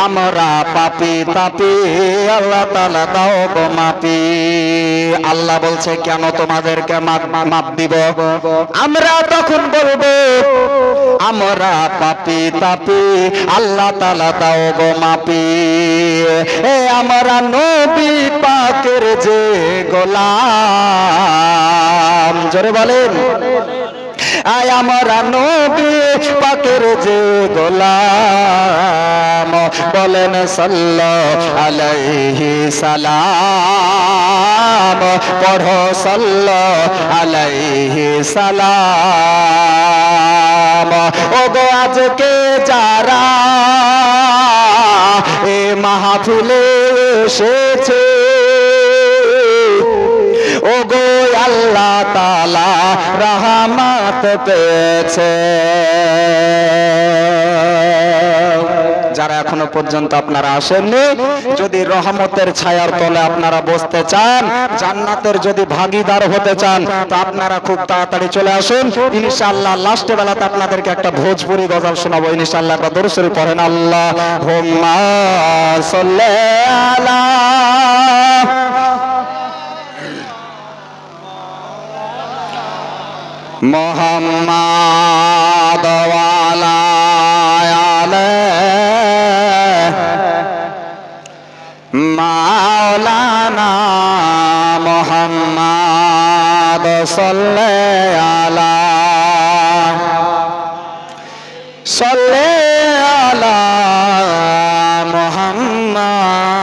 আমরা পাপী তাপী আল্লাহ তাআলা দাও গো মাপি। আল্লাহ বলছে কেন তোমাদেরকে মাপ দিব? আমরা তখন বলবো আমরা পাপী তাপী আল্লাহ তাআলা দাও গো মাপি। এ আমরা নবী পাকের যে গোলাম, জোরে বলেন আয় আমরা নবী পাকের যে গোলাম, বলেন সাল্লাল্লাহু আলাইহি সালাম, পড়ো সাল্লাল্লাহু আলাইহি সালাম। ও গো আজকে যারা এ মাহফিলে এসেছে, ও গো আল্লাহ তাআলা রহমত পেয়েছে। যারা এখনো পর্যন্ত আপনারা আসেননি, যদি রহমতের ছায়ার তলে আপনারা বসতে চান, জান্নাতের যদি ভাগীদার হতে চান, তো আপনারা খুব তাড়াতাড়ি চলে আসুন। ইনশাআল্লাহ লাস্টে বেলাতে আপনাদেরকে একটা ভোজপুরি গজল শোনাবো ইনশাআল্লাহ। একটা দরুদ শরীফ পড়েন, আল্লাহুম্মা সাল্লি আলা মুহাম্মাদ ওয়া আলা মাওলানা মুহাম্মাদ সাল্লি আলা মুহাম্মাদ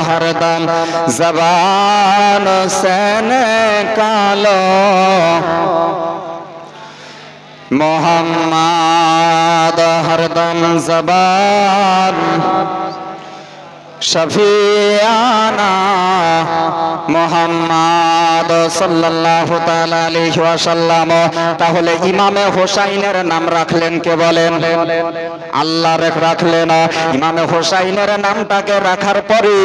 হরদম জবান से निकालो मुहम्मद हरदम जबान शफियाना মুহাম্মদ সাল্লাল্লাহু তাআলা আলাইহি ওয়াসাল্লাম। তাহলে ইমামে হোসাইনের নাম রাখলেন কে বলেন? আল্লাহ রাখলেন। ইমামে হোসাইনের নামটাকে রাখার পরে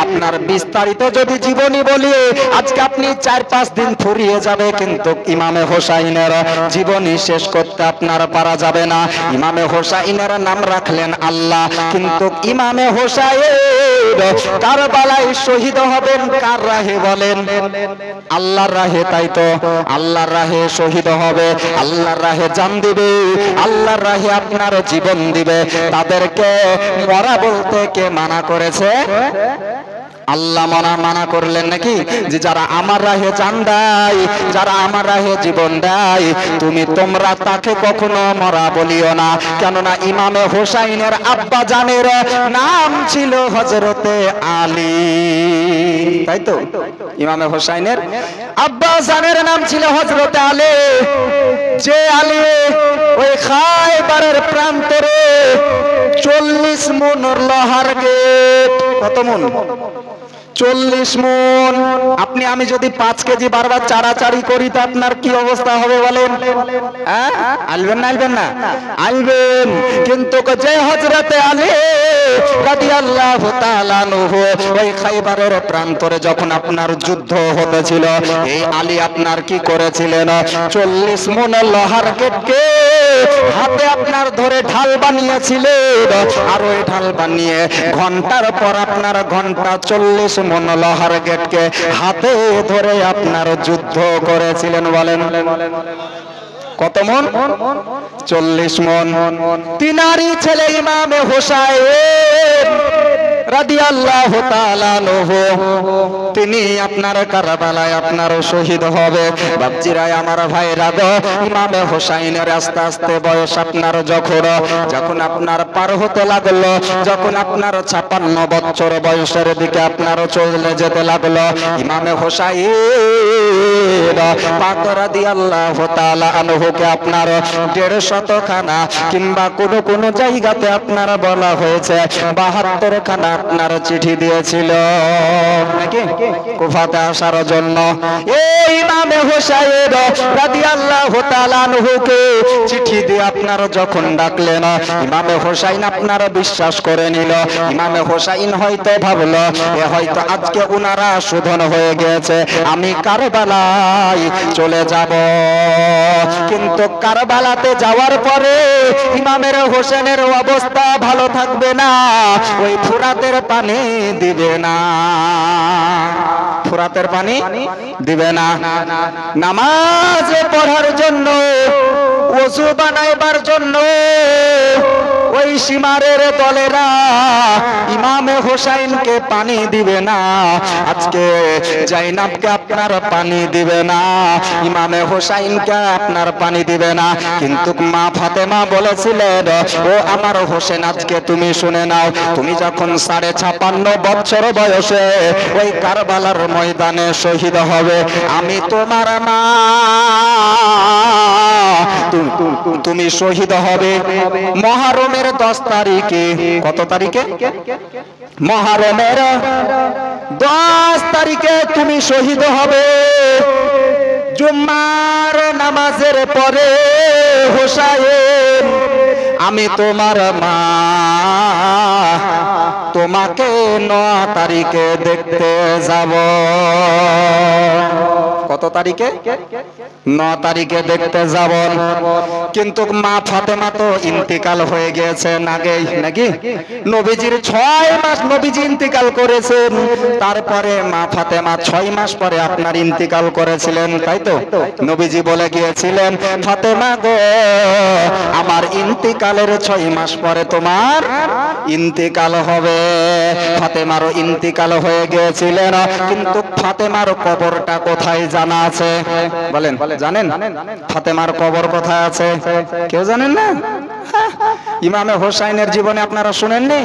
আপনার বিস্তারিত যদি জীবনী বলি আজকে আপনি 4-5 দিন ফুরিয়ে যাবে, কিন্তু ইমামে হোসাইনের জীবনী শেষ করতে আপনার পারা যাবে না। ইমামে হোসাইনের নাম রাখলেন আল্লাহ, কিন্তু ইমামে হোসাইন কারবালায় শহীদ হবেন কার রাহে বলেন? আল্লাহর রাহে। তাই তো আল্লাহর রাহে শহীদ হবে, আল্লাহর রাহে জান দিবে, আল্লাহর রাহে আপনার জীবন দিবে। তাদেরকে মরা বলতে কে মানা করেছে? আল্লাহ মানা করলেন নাকি? যে যারা আমার রাহে জান দেয়, যারা আমার রাহে জীবন দেয়, তোমরা তাকে কখনো মরা বলিও না। কেননা ইমামে হোসাইনের আব্বা জানের নাম ছিল হযরতে আলী। তাই তো ইমামে হোসাইনের আব্বা জানের নাম ছিল হযরতে আলী। যে আলী ওই খায়বারের প্রান্তরে 40 মণ লোহার গেট, কত মণ? 40 মণ। আপনি আমি যদি 5 কেজি বারবার চাড়াচাড়ি করি তো আপনার কি অবস্থা হবে বলেন? আলবেন না? আলবেন। কিন্তু যে হযরতে আলী রাদিয়াল্লাহু তাআলা আনহু ওই খায়বারের প্রান্তরে যখন আপনার যুদ্ধ হতেছিল, এই আলী আপনার কি করেছিলেন? 40 মণ লোহার গেটকে হাতে আপনার ধরে ঢাল বানিয়েছিলেন, আর ওই ঢাল বানিয়ে ঘন্টার পর আপনার ঘন্টা 40 মণ লোহার গেটকে হাতে ধরে আপনার যুদ্ধ করেছিলেন। বলেন কত মণ? 40 মণ। তিনারই ছেলে ইমামে হোসাইন রাদিয়াল্লাহু তাআলা আনহু, তিনি আপনার কারবালায় আপনার শহীদ হবে। বাপজিরাই আমার ভাইরা গো, ইমামে হোসাইনের আস্তে আস্তে বয়স আপনার যখন আপনার পার হতে লাগলো, যখন আপনার 56 বছর বয়সের দিকে আপনার চলে যেতে লাগলো, ইমামে হোসাইন পাক রাদিয়াল্লাহু তাআলা আনহুকে আপনার 150 খানা কিংবা কোন জায়গাতে আপনার বলা হয়েছে 72 খানা আপনার চিঠি দিয়েছিল নাকি কুফাতে আসার জন্য। এই ইমামে হোসাইন রাদিয়াল্লাহু তাআলা আনহুকে চিঠি দিয়ে আপনারা যখন ডাকলেন, ইমামে হোসাইন আপনারা বিশ্বাস করে নিল। ইমামে হোসাইন হয়তো ভাবলো এ হয়তো আজকে উনারা শোধন হয়ে গেছে, আমি কারবালায় চলে যাব। কিন্তু কারবালাতে যাওয়ার পরে ইমামের হোসেনের অবস্থা ভালো থাকবে না, ওই ফুরাতের পানি দিবে না, ফুরাতের পানি দিবে না। নামাজ পড়ার জন্য, ওযু বানাইবার জন্য ওই সীমারের দলেরা ইমামে হোসাইনকে পানি দিবে না। আজকে জাইনাবকে আপনার পানি দিবে না, ইমামে হোসাইনকে আপনার পানি দিবে না। কিন্তু মা ফাতেমা বলেছিলেন, ও আমার হোসেন আজকে তুমি শুনে নাও, তুমি যখন 56.5 বছর বয়সে ওই কারবালার ময়দানে শহীদ হবে, আমি তোমার মা, তুমি শহীদ হবে মুহররমের 10 তারিখে। কত তারিখে? মুহররমের 10 তারিখে তুমি শহীদ হবে। জুম্মার নামাজের পরে হোসাইন, আমি তোমার মা, তোমাকে 9 তারিখে দেখতে যাব। কত তারিখে? 9 তারিখে দেখতে যাব। কিন্তু মা ফাতেমা তো ইন্তিকাল হয়ে গিয়েছেন আগেই নাকি? নবীজির 6 মাস নবীজি ইন্তিকাল করেছেন, তারপরে মা ফাতেমা 6 মাস পরে আপনার ইন্তিকাল করেছিলেন, তাই তো? নবীজি বলে গিয়েছিলেন, ফাতেমা গো, আমার ইন্তিকালের 6 মাস পরে তোমার ইন্তিকাল হবে। ফাতেমারও ইন্তিকাল হয়ে গিয়েছিলেন, কিন্তু ফাতেমার কবরটা কোথায় জানা আছে? বলেন, জানেন ফাতেমার কবর কোথায় আছে? কেউ জানেন না? ইমামে হোসাইনের জীবনে আপনারা শুনেননি?